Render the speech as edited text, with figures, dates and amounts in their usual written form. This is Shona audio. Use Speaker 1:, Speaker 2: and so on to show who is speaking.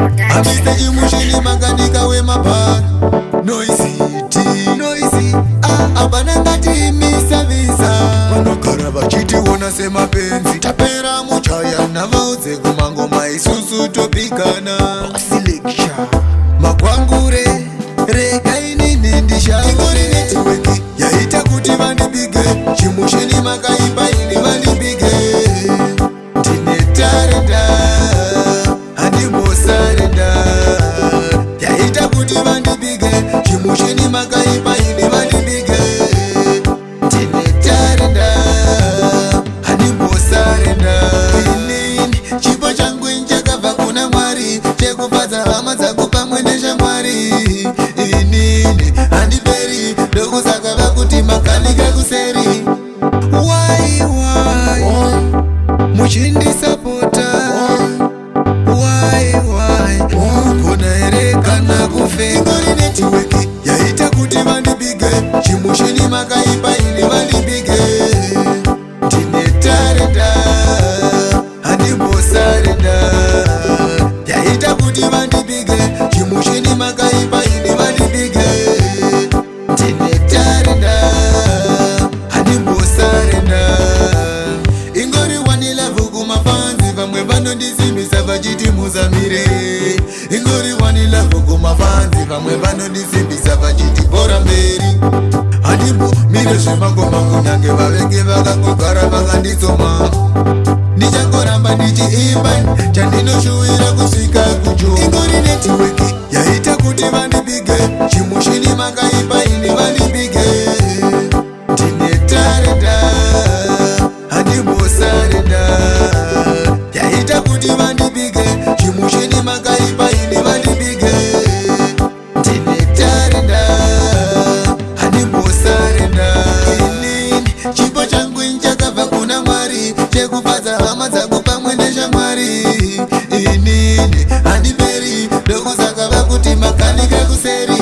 Speaker 1: Amiste chimushini makanika wemabhara noisy apana ngati misavisa vanogara vachitiona semapenzi tapera muchaya navaudze kumangoma isusu topigana magwangure rega inini ndishauri netiweki yaita kuti vandibige chimushini makaipa ini vandibige ndine tarenda handimbosarenda yaita kuti vandibige chimushini makaipa ini vandibige ndine tarenda handimbosarenda inini chipo changu chakabva kuna Mwari chekufadza hama dzangu pamwe neshamwari inini handiperi ndokusaka vakuti makanika kuseri why muchindisapota why kona ere kana kufenga netiweki yaita kuti vandibige chimushini makaipa ini vandibige ndine tarenda handimbosarenda yaita kuti vandibige chimushini makaipa ini vandibige ndine tarenda handimbosarenda ingori wanilavhu kumafanzi vamwe vanondisimbisa vachiti muzamire ingori wanilavhu kumafanzi vamwe vanondisimbisa vachiti bora mberi handimbomire zvemangoma kunyange vavenge vakangogara vakanditsoma ndichangoramba ndichiimba chandinoshuwira kusvika kujo ingori netiweki yaita kuti vandibige chimushini makaipa ini vandibige ndine tarenda handimbosarenda yaita kuti vandibige chimushini makaipa ini vandibige ndine tarenda handimbosarenda inini chipo changu chakabva kuna Mwari chekufadza hama dzangu pamwe neshamwari inini handiperi ndokusaka vakuti makanika kuseri